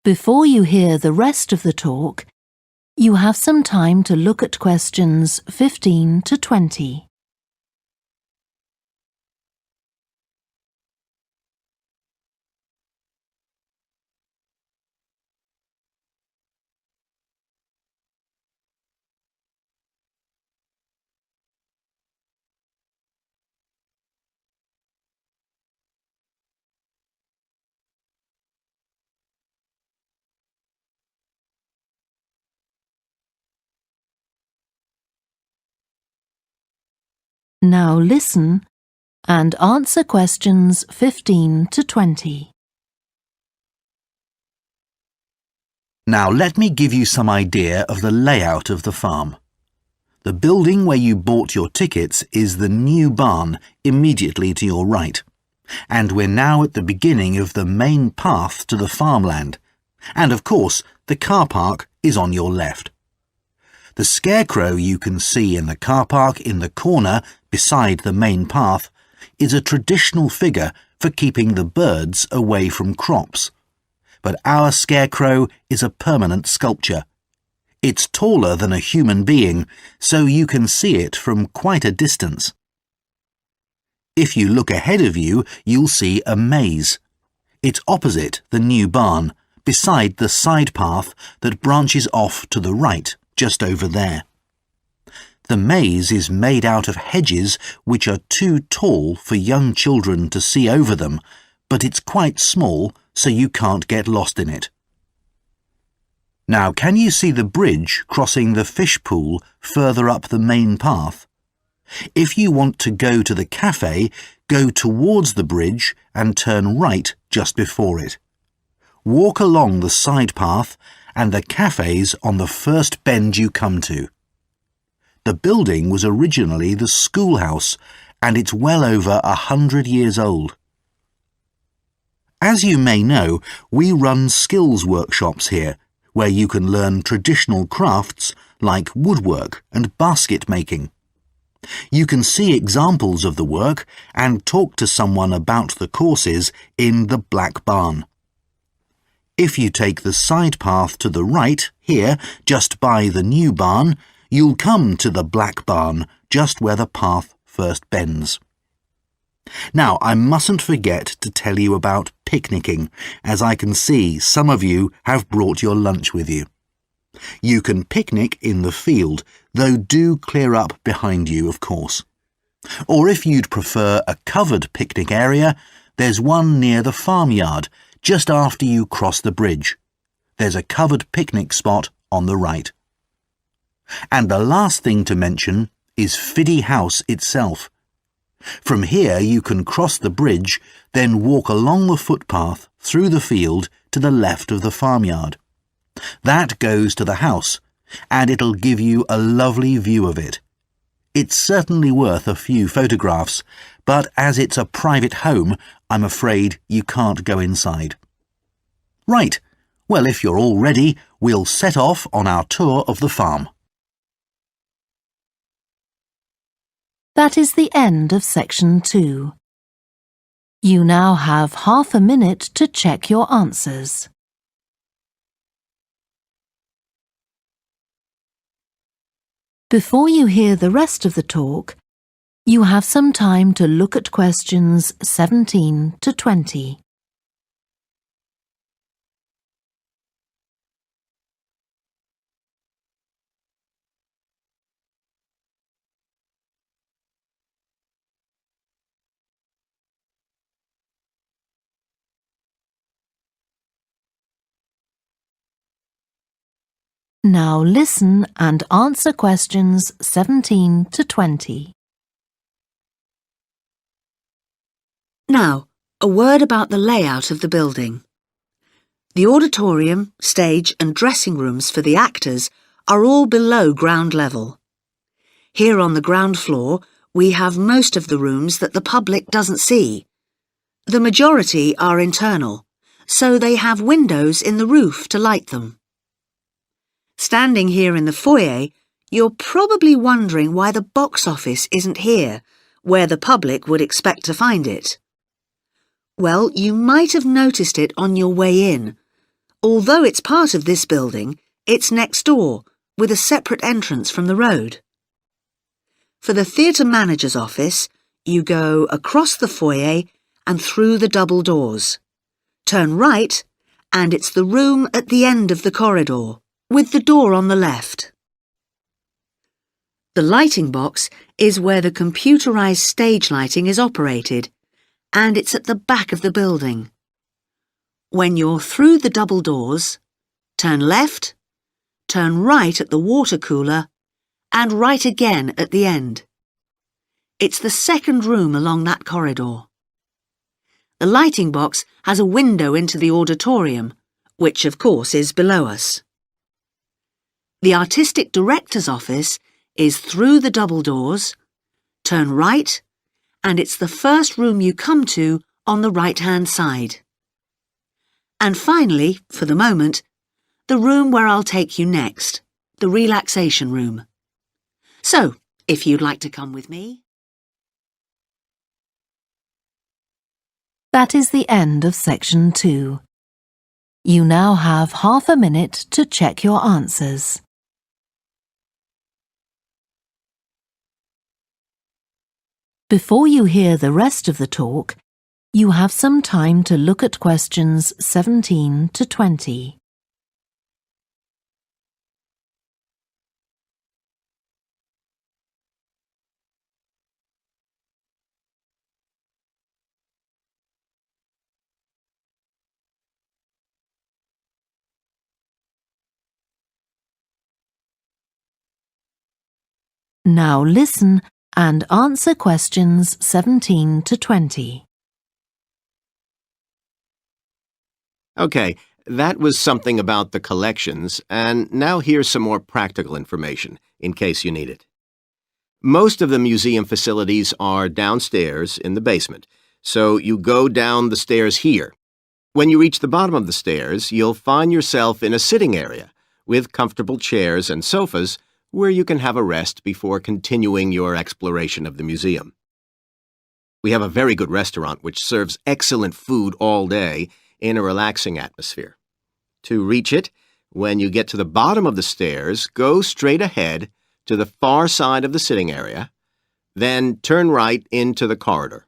Before you hear the rest of the talk, you have some time to look at questions 15 to 20. Now listen and answer questions 15 to 20. Now let me give you some idea of the layout of the farm. The building where you bought your tickets is the new barn immediately to your right, and we're now at the beginning of the main path to the farmland, and of course the car park is on your left. The scarecrow you can see in the car park in the corner beside the main path is a traditional figure for keeping the birds away from crops. But our scarecrow is a permanent sculpture. It's taller than a human being, so you can see it from quite a distance. If you look ahead of you, you'll see a maze. It's opposite the new barn, beside the side path that branches off to the right, just over there. The maze is made out of hedges which are too tall for young children to see over them, but it's quite small, so you can't get lost in it. Now, can you see the bridge crossing the fish pool further up the main path? If you want to go to the cafe, go towards the bridge and turn right just before it. Walk along the side path and the cafe's on the first bend you come to. The building was originally the schoolhouse, and it's well over 100 years old. As you may know, we run skills workshops here, where you can learn traditional crafts like woodwork and basket making. You can see examples of the work and talk to someone about the courses in the Black Barn. If you take the side path to the right, here, just by the new barn, you'll come to the Black Barn, just where the path first bends. Now, I mustn't forget to tell you about picnicking, as I can see some of you have brought your lunch with you. You can picnic in the field, though do clear up behind you, of course. Or if you'd prefer a covered picnic area, there's one near the farmyard, just after you cross the bridge. There's a covered picnic spot on the right. And the last thing to mention is Fiddy House itself. From here you can cross the bridge, then walk along the footpath through the field to the left of the farmyard. That goes to the house, and it'll give you a lovely view of it. It's certainly worth a few photographs, but as it's a private home, I'm afraid you can't go inside. Right, well, if you're all ready, we'll set off on our tour of the farm. That is the end of section 2. You now have half a minute to check your answers. Before you hear the rest of the talk, you have some time to look at questions 17 to 20. Now listen and answer questions 17 to 20. Now, a word about the layout of the building. The auditorium, stage and dressing rooms for the actors are all below ground level. Here on the ground floor, we have most of the rooms that the public doesn't see. The majority are internal, so they have windows in the roof to light them. Standing here in the foyer, you're probably wondering why the box office isn't here, where the public would expect to find it. Well, you might have noticed it on your way in. Although it's part of this building, it's next door, with a separate entrance from the road. For the theatre manager's office, you go across the foyer and through the double doors. Turn right, and it's the room at the end of the corridor, with the door on the left. The lighting box is where the computerized stage lighting is operated, and it's at the back of the building. When you're through the double doors, turn left, turn right at the water cooler, and right again at the end. It's the second room along that corridor. The lighting box has a window into the auditorium, which of course is below us. The artistic director's office is through the double doors, turn right, and it's the first room you come to on the right-hand side. And finally, for the moment, the room where I'll take you next, the relaxation room. So, if you'd like to come with me. That is the end of section 2. You now have half a minute to check your answers. Before you hear the rest of the talk, you have some time to look at questions 17 to 20. Now listen and answer questions 17 to 20. Okay, that was something about the collections, and now here's some more practical information, in case you need it. Most of the museum facilities are downstairs in the basement, so you go down the stairs here. When you reach the bottom of the stairs, you'll find yourself in a sitting area with comfortable chairs and sofas where you can have a rest before continuing your exploration of the museum. We have a very good restaurant which serves excellent food all day in a relaxing atmosphere. To reach it, when you get to the bottom of the stairs, go straight ahead to the far side of the sitting area, then turn right into the corridor.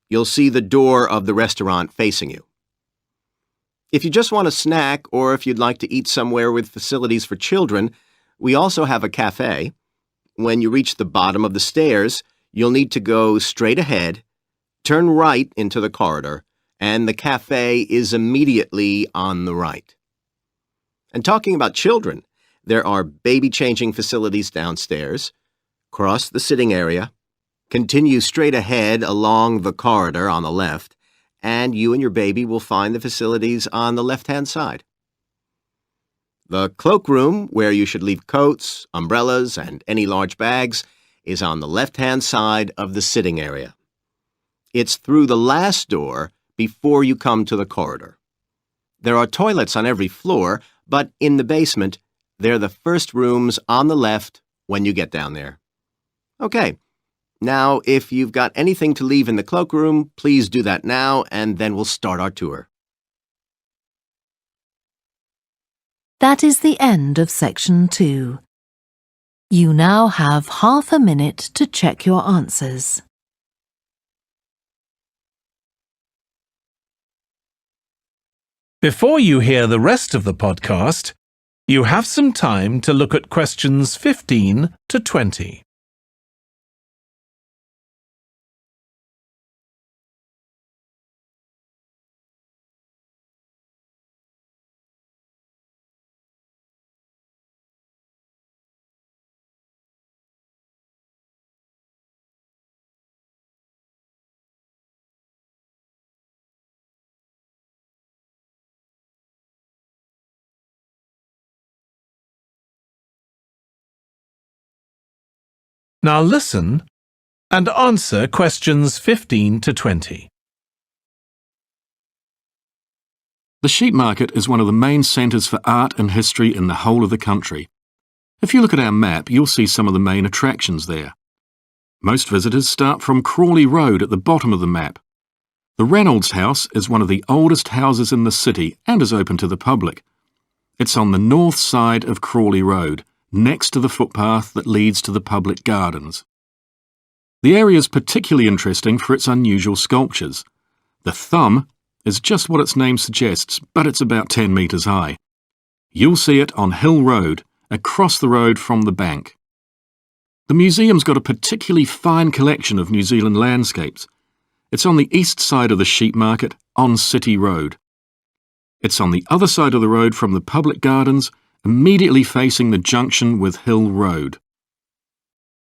You'll see the door of the restaurant facing you. If you just want a snack or if you'd like to eat somewhere with facilities for children, we also have a cafe. When you reach the bottom of the stairs, you'll need to go straight ahead, turn right into the corridor, and the cafe is immediately on the right. And talking about children, there are baby-changing facilities downstairs. Cross the sitting area, continue straight ahead along the corridor on the left, and you and your baby will find the facilities on the left-hand side. The cloakroom, where you should leave coats, umbrellas, and any large bags, is on the left-hand side of the sitting area. It's through the last door before you come to the corridor. There are toilets on every floor, but in the basement, they're the first rooms on the left when you get down there. Okay, now if you've got anything to leave in the cloakroom, please do that now, and then we'll start our tour. That is the end of section 2. You now have half a minute to check your answers. Before you hear the rest of the podcast, you have some time to look at questions 15 to 20. Now listen and answer questions 15 to 20. The sheep market is one of the main centres for art and history in the whole of the country. If you look at our map, you'll see some of the main attractions there. Most visitors start from Crawley Road at the bottom of the map. The Reynolds House is one of the oldest houses in the city and is open to the public. It's on the north side of Crawley Road, next to the footpath that leads to the public gardens. The area is particularly interesting for its unusual sculptures. The thumb is just what its name suggests, but it's about 10 metres high. You'll see it on Hill Road, across the road from the bank. The museum's got a particularly fine collection of New Zealand landscapes. It's on the east side of the sheep market, on City Road. It's on the other side of the road from the public gardens, immediately facing the junction with Hill Road.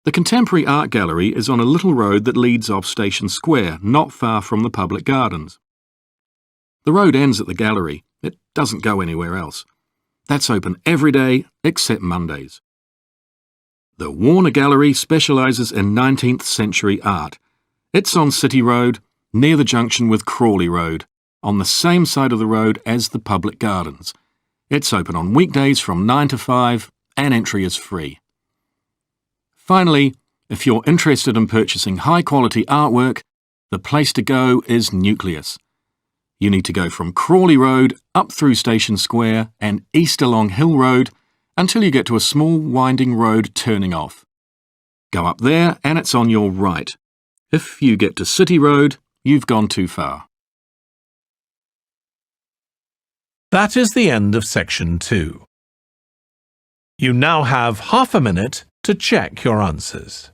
The Contemporary Art Gallery is on a little road that leads off Station Square, not far from the public gardens. The road ends at the gallery. It doesn't go anywhere else. That's open every day except Mondays. The Warner Gallery specialises in 19th century art. It's on City Road, near the junction with Crawley Road, on the same side of the road as the public gardens. It's open on weekdays from 9 to 5 and entry is free. Finally, if you're interested in purchasing high-quality artwork, the place to go is Nucleus. You need to go from Crawley Road up through Station Square and east along Hill Road until you get to a small winding road turning off. Go up there and it's on your right. If you get to City Road, you've gone too far. That is the end of section 2. You now have half a minute to check your answers.